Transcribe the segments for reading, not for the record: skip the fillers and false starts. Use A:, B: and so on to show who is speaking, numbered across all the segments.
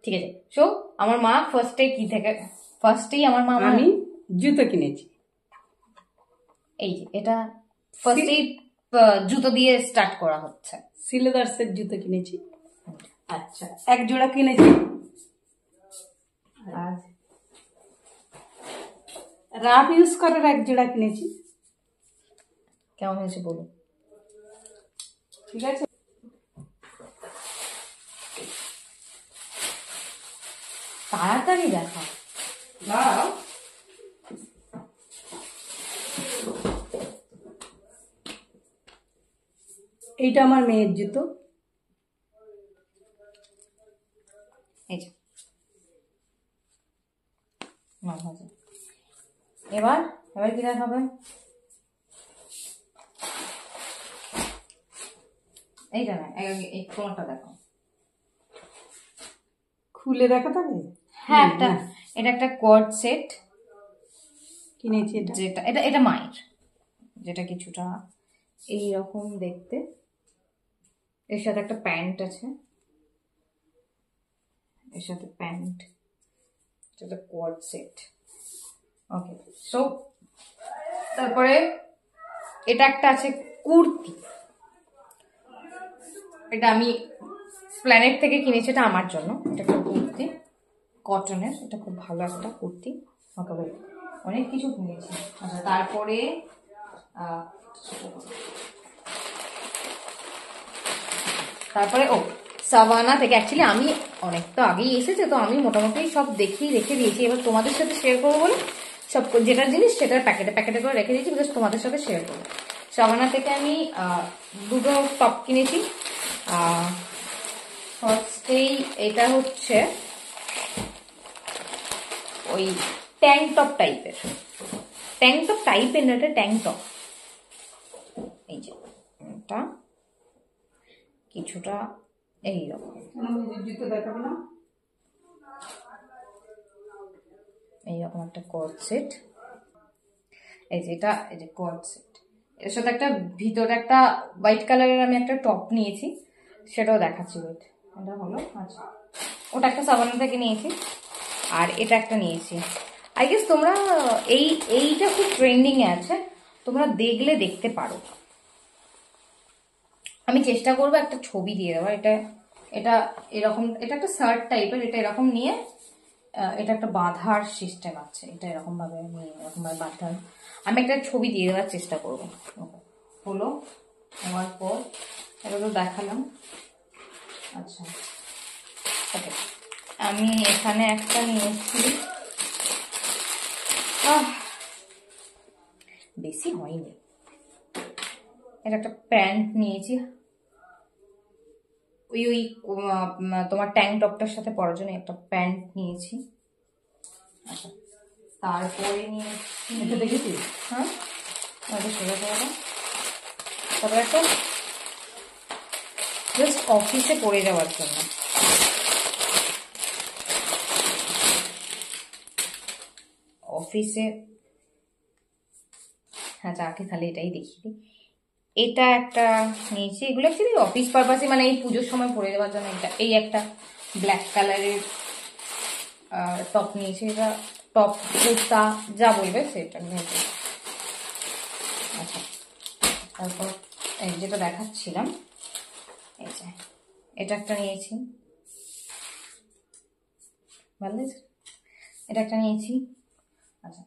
A: ঠিক আছে। সো আমার মা ফার্স্টেই আমার মা
B: আমি জুতো কিনেছি।
A: এই যে এটা ফার্স্টেই জুতো দিয়ে স্টার্ট করা হচ্ছে।
B: সিলেদার্সের জুতো কিনেছি। আচ্ছা, এক জোড়া কিনেছি। আর রাফ ইউজ করার এক জোড়া কিনেছি।
A: কেমন হয়েছে বলুন?
B: ঠিক আছে,
A: তাড়াতাড়ি দেখা
B: দাও। এইটা আমার মেয়ের জুতো।
A: এই যে এবার কি দেখাবে? এইটা না, এই কোনটা দেখো,
B: খুলে দেখাতে হবে।
A: হ্যাঁ, এটা একটা কোয়ার্ড সেট
B: কিনেছি।
A: যেটা এটা মায়ের, যেটা কিছুটা এইরকম দেখতে। এর সাথে একটা প্যান্ট আছে, এর সাথে প্যান্ট, এটা কোয়ার্ড সেট। ওকে, সো তারপরে এটা একটা আছে কুর্তি। এটা আমি প্ল্যানেট থেকে কিনেছি, এটা আমার জন্য। এটা একটা কুর্তি কটনের, এটা খুব ভালো একটা কুর্তি। ওকে, অনেক কিছু কিনেছি। আচ্ছা, তারপরে সাভানা থেকে, অ্যাকচুয়ালি আমি অনেক তো আগেই এসেছে, তো আমি মোটামুটি সব রেখে দিয়েছি। এবার তোমাদের সাথে শেয়ার করবো বলে সব যেটা জিনিস সেটার প্যাকেটে করে রেখে দিয়েছি, বিকজ তোমাদের সাথে শেয়ার করবো। সাভানা থেকে আমি দুটো টপ কিনেছি। ফার্স্টেই এটা হচ্ছে ওই ট্যাঙ্ক টপ টাইপের না, এটা ট্যাঙ্ক টপ। এই যে এটা কিছুটা এইরকম, এইরকম একটা কোয়ার্ড সেট। এই যে কোয়ার্ড সেট, এর সাথে একটা ভিতরে একটা হোয়াইট কালারের আমি একটা টপ নিয়েছি, সেটাও দেখাচ্ছি। এটা হলো, আচ্ছা, ওটা একটা সাবানা থেকে নিয়েছি। আর এটা একটা নিয়েছি। আই গেস তোমরা এইটা খুব ট্রেন্ডিং এ আছে, তোমরা দেখতে পারো। আমি চেষ্টা করবো একটা ছবি দিয়ে দেওয়ার। এটা এরকম, এটা একটা শার্ট টাইপের, এটা এরকম নিয়ে এটা একটা বাঁধার সিস্টেম আছে, এটা এরকম ভাবে বাঁধার। আমি একটা ছবি দিয়ে দেওয়ার চেষ্টা করবো। হলো হওয়ার পর এটা তো দেখালাম। আচ্ছা, ওকে, আমি এখানে একটা নিয়েছি, বেশি হয়নি। এটা একটা প্যান্ট নিয়েছি, ওই তোমার ট্যাঙ্ক টপটার সাথে পরার জন্য একটা প্যান্ট নিয়েছি। আচ্ছা, তারপরে নিয়েছি,
B: দেখেছি,
A: হ্যাঁ, তারপরে একটা জাস্ট অফিসে পরে যাওয়ার জন্য। অফিসে, হ্যাঁ, যাকে তাহলে এটাই দেখিয়ে দিই। এটা একটা নিয়েছি, এগুলো অ্যাকচুয়ালি অফিস পারপাসে, মানে এই পুজোর সময় পরে দেওয়ার জন্য। এই একটা ব্ল্যাক কালারের টপ নিয়েছি, এটা টপ কুর্তা যা বলবে সেটা নিয়েছি। আচ্ছা, তারপর যেটা দেখাচ্ছিলাম, এই যে এটা একটা নিয়েছি, ভালো লাগছে, এটা একটা নিয়েছি। আচ্ছা,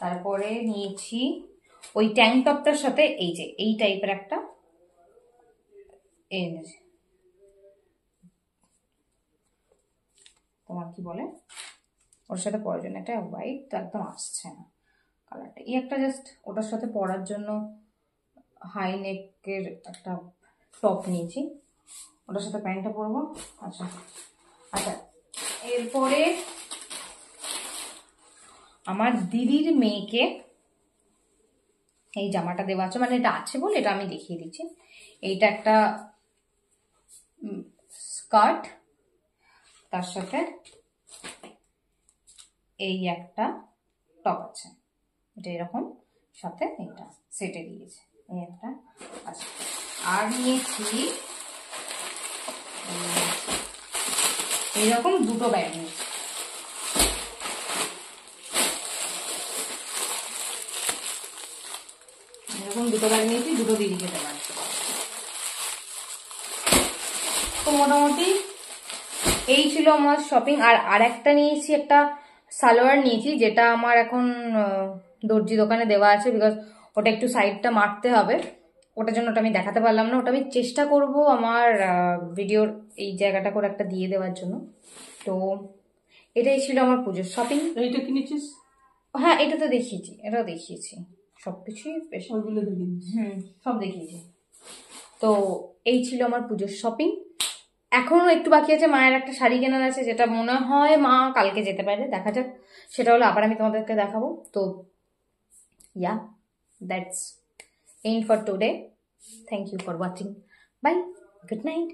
A: তারপরে নিয়েছি ওই ট্যাঙ্ক টপটার সাথে এই যে এই টাইপের একটা, এই তোমার কি বলে, ওর সাথে পরার জন্য একটা হোয়াইট, তো একদম আসছে না কালারটা। এই একটা জাস্ট ওটার সাথে পরার জন্য হাই নেকের একটা টপ নিয়েছি, ওটার সাথে প্যান্টটা পরবো। আচ্ছা আচ্ছা, এরপরে আমার দিদির মেয়েকে এই জামাটা দেওয়া আছে, মানে এটা আছে বলে এটা আমি দেখিয়ে দিচ্ছি। এইটা একটা স্কার্ট, তার সাথে এই একটা টপ আছে, এটা এরকম, সাথে এইটা সেটে দিয়েছে, এই একটা। আচ্ছা, আর নিয়েছি এইরকম দুটো ব্যাগ নিয়েছি। এরকম দুটো ব্যাগ নিয়েছি, দুটো দিদিকে দেওয়ার। তো মোটামুটি এই ছিল আমার শপিং। আর একটা নিয়েছি, একটা সালোয়ার নিয়েছি, যেটা আমার এখন দর্জি দোকানে দেওয়া আছে, বিকজ ওটা একটু সাইডটা মারতে হবে। ওটার জন্য ওটা আমি দেখাতে পারলাম না। ওটা আমি চেষ্টা করব আমার ভিডিওর এই জায়গাটা করে একটা দিয়ে দেওয়ার জন্য। তো এটাই ছিল আমার পুজোর শপিং।
B: এইটা কিনেছিস?
A: হ্যাঁ, এটা তো দেখিয়েছি, এটাও দেখিয়েছি, সবকিছুই বেশ।
B: ওইগুলো দেখিয়েছিস?
A: সব দেখিয়েছি। তো এই ছিল আমার পুজোর শপিং। এখনো একটু বাকি আছে, মায়ের একটা শাড়ি কেনার আছে, যেটা মনে হয় মা কালকে যেতে পারে, দেখা যাক। সেটা হলো আবার আমি তোমাদেরকে দেখাবো। তো yeah, that's end for today. Thank you for watching. Bye, good night.